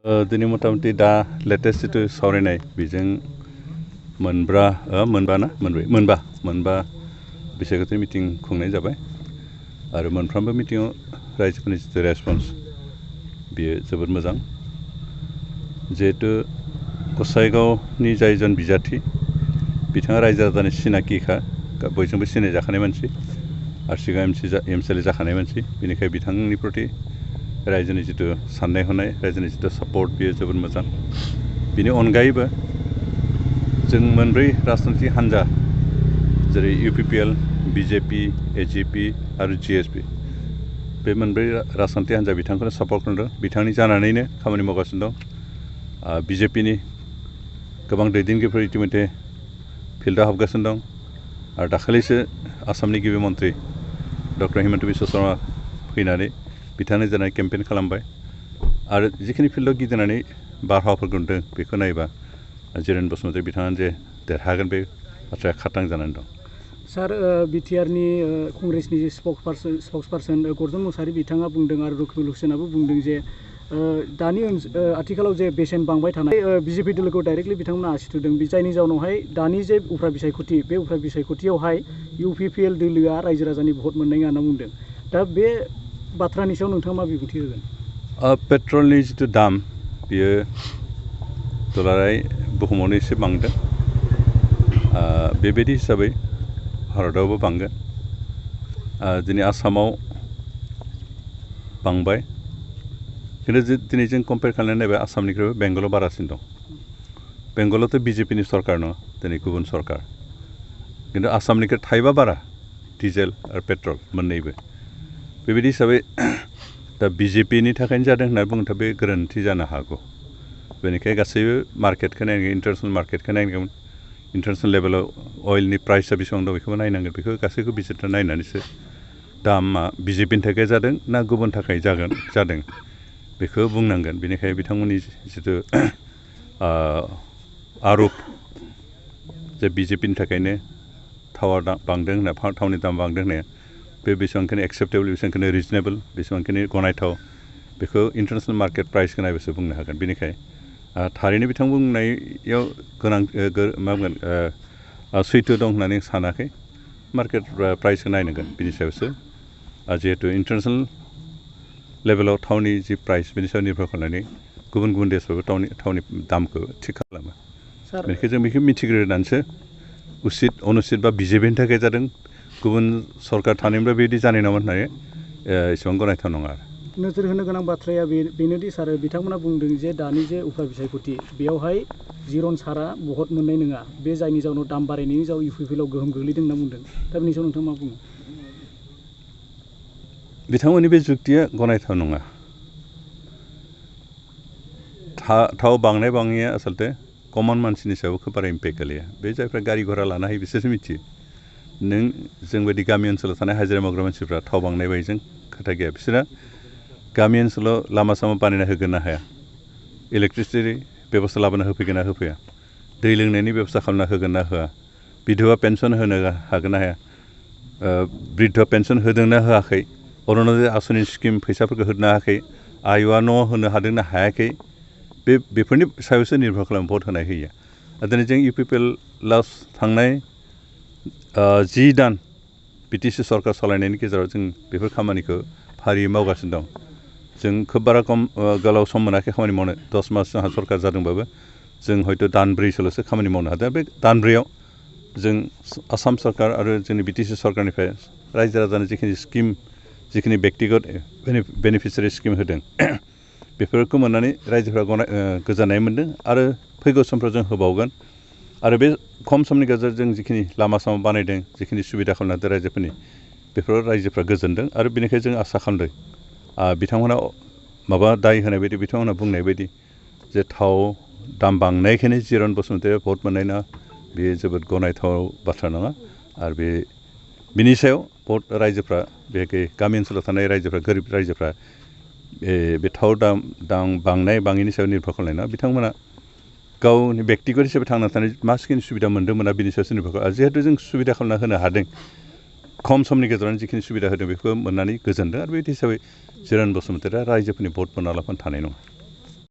दिनै मथा-मथि दा लेटेस्ट जिथु सावरायनाय बेजों मोनबा बिसायख'थि मिटिं खुंनाय जाबाय आरो मोनफ्रोमबो मिटिङाव रायजोफोरनि जिथु रेसपन्स बेयो जोबोद मोजां। जिहेतु गसाइगावनि जायजन बिजाथि बिथाङा रायजो राजानि सिनाकिखा बयजोंबो सिनायजाखानाय मानसि आरो सिगां एमसिएलए जाखानाय मानसि, बेनिखायनो बिथांनि प्रति रायजोनि जिथु साननाय हनाय रायजोनि जिथु सापर्ट बेयो जोबोद मोजां। बेनि अनगायैबो जों मोनब्रै राजनितिक हान्जा जेरै इउपिपिएल, बिजेपि, एजिपि आरो जिएसपि बे मोनब्रै राजनितिक हान्जा बिथांखौनो सापर्ट खालामदों। बिथांनि जानानैनो खामानि मावगासिनो दं। बिजेपिनि गोबां दैदेनगिरिफोर इतिमध्य फिल्डआव हाबगासिनो दं आरो दाखालिसो आसामनि गिबि मन्त्रि डक्टर हिमन्त बिश्व शर्मा फैनानै बिथांनो जानाय केम्पेइन खालामबाय आरो जिखिनि फिल्डआव गिदिंनानै बारहावाफोरखौ नुदों बेखौ नायोबा जिरेन बसुमतारी बिथाङा जे देरहागोन बे बाथ्राया खाथां जानानै दं। सार, बिटिआरनि कंग्रेसनि स्पक्सपार्सन गर्जन मुसाहारि बिथाङा बुंदों आरो रुकुमुल हुसैनाबो बुंदों जे दानि आथिखालाव जे बेसेन बांबाय थानाय बिजेपि दोलोखौ डाइरेक्टलि बिथांमोना आसि थुदों, जायनि जाउनावहाय दानि जे उफ्रा बिसायख'थि बे उफ्रा बिसायख'थियावहाय इउपिपिएल दोलोआ रायजो राजानि भट मोननाय नङा होनना बुंदों। दा बे बाथ्रानि सायाव नोंथाङा मा बिबुंथि होगोन? पेट्रलनि जिथु दाम बियो दुलाराय बुहुमावनो एसे बांदों। बेबायदि हिसाबै भारतआवबो बांगोन। दिनै आसामाव बांबाय, खिन्थु दिनै जों कम्पेयार खालामनानै नायबाय आसामनिख्रुइ बेंगलाव बारासिन दं। बेंगलावथ' बिजेपिनि सरकार नङा, दिनै गुबुन सरकार, खिन्थु आसामनिख्रुइ थाइबा बारा डिजेल आरो पेट्रल मोननैबो। बेबायदि हिसाबै दा बिजेपिनि थाखायनो जादों होनना बुङोब्ला बे गोरोन्थि जानो हागौ। बेनिखायनो गासैबो मार्केटखौ नायनांगोन, इन्टारनेसनेल मार्केटखौ नायनांगोन, इन्टारनेसनेल लेभेलाव अइलनि प्राइसआ बेसेबां दं बेखौबो नायनांगोन। बेखौ गासैखौबो बिजिरना नायनानैसो दामा बिजेपिनि थाखाय जादों ना गुबुन थाखाय जादों बेखौ बुंनांगोन। बेनिखायनो बिथांमोननि जिथु आर'प जे बिजेपिनि थाखायनो थावा बांदों होनना, थावनि दाम बांदों होननाया बे बेसेबांखिनि एक्सेप्टेबल, बेसेबांखिनि रिजनेबल, बेसेबांखिनि गनायथाव बेखौ इन्टारनेसनेल मार्केट प्राइसखौ नायबासो बुंनो हागोन। बेनिखायनो थारैनो बिथां बुंनायाव सैथो दं होननानै सानाखै। मार्केट प्राइसखौ नायनांगोन बिनि सायावसो। जिहेतु इन्टारनेसनेल लेभेलाव थावनि जि प्राइस बेनि सायाव निर्भर खालामनानै गुबुन गुबुन देशफ्राबो थावनि दामखौ थिग खालामो। बेनिखायनो जों बेखौ मिथिग्रोनानैसो अनुचित बा बिजेपिनि थाखाय जादों, गुबुन सरकार थानायनिफ्राय बेबायदि जानाय नङामोन होननानै एसेबां गनायथाव नङा। नोजोर होनो गोनां बाथ्राया बेनोदि सार, बिथांमोना बुंदों जे दानि जे उफ्रा बिसायख'थि बेयावहाय जिरन सारा भट मोननाय नङा, बे जायनि जाउनाव दाम बारायनायनि जाउनाव इउपिपिएलआव गोहोम गोग्लैदों होनना बुंदों। दा बेनि सायाव नोंथाङा मा बुङो? बिथांमोननि बे जुक्तिया गनायथाव नङा। थाव बांनाय बाङैया आसलते कमन मानसिनि सायाव खोब बारा इम्पेक्ट गोलैया। बे जायफ्रा गारि घरा लानो हायो बिसोरसो मिथियो। जोंबायदि गामि ओनसोलाव थानाय हाजिरा मावग्रा मानसिफ्रा थाव बांनाय बायदिजों खोथा गैया। बिसोरा गामि ओनसोलाव लामा सामा बानायना होगोन ना हाया, इलेक्ट्रिसिटि बेबस्था लाबोना होफैगोन ना होफैया, दै लोंनायनि बेबस्था खालामना होगोन ना होआ, बिधवा पेन्सन होनो हागोन ना हाया, बृद्ध पेन्सन होदों ना होआखै, अरुण'दय आसनि स्किम फैसाफोरखौ होनो हायाखै, आयुआ न' होनो हादों ना हायाखै, बेफोरनि सायावसो निर्भर खालामो भट होनाय होयिया। दिनै जों इउपिपिएलआव थांनाय 10 दान बिटिसि सरकार सालायनायनि गेजेराव जों बेफोर खामानिखौ फारियै मावगासिनो दं। जों खोब बारा गोलाव सम मोनाखै खामानि मावनो। 10 मास जोंहा सरकार जादोंबाबो जों हयथ' दानब्रैसोल'सो खामानि मावनो हादों। बे दानब्रैयाव जों आसाम सरकार आरो जोंनि बिटिसि सरकारनिफ्राय रायजो राजानो जिखिनि स्किम, जिखिनि बेक्तिगत बेनिफिसियारि स्किम होदों बेफोरखौ मोननानै रायजोफ्रा गोजोननाय मोन्दों आरो फैगौ समफ्राव जों होबावगोन। आरो बे खम समनि गेजेरजों जिखिनि लामा सामा बानायदों, जिखिनि सुबिदा खालामना होदों रायजोफोरनि, बेफोराव रायजोफ्रा गोजोनदों आरो बेनिखायनो जों आसा खालामदों बिथांमोना माबा दाय होनाय बायदि, बिथांमोना बुंनाय बायदि जे थाव दाम बांनायखायनो जिरन बसुमतारीया भट मोननाय नङा, बेयो जोबोद गनायथाव बाथ्रा नङा। आरो बिनि सायाव रायजोफ्रा, बे गामि ओनसोलाव थानाय रायजोफ्रा, गोरिब रायजोफ्रा बे थाव दाम बांनाय बाङिनि सायाव निर्भर खालामनाय नङा। बिथांमोना गावनि बेक्तिगत हिसाबै थांना थानाय मासिखिनि सुबिदा मोन्दों मोना बिनि सायावसो निर्भर खालामो। जिहेतु जों सुबिदा खालामना होनो हादों, खम समनि गेजेरावनो जिखिनि सुबिदा होदों बेखौ मोननानै गोजोनदों। आरो बेबायदि हिसाबै जिरन बसुमतारीया रायजोफोरनि भट मोना लाफानो थानाय नङा।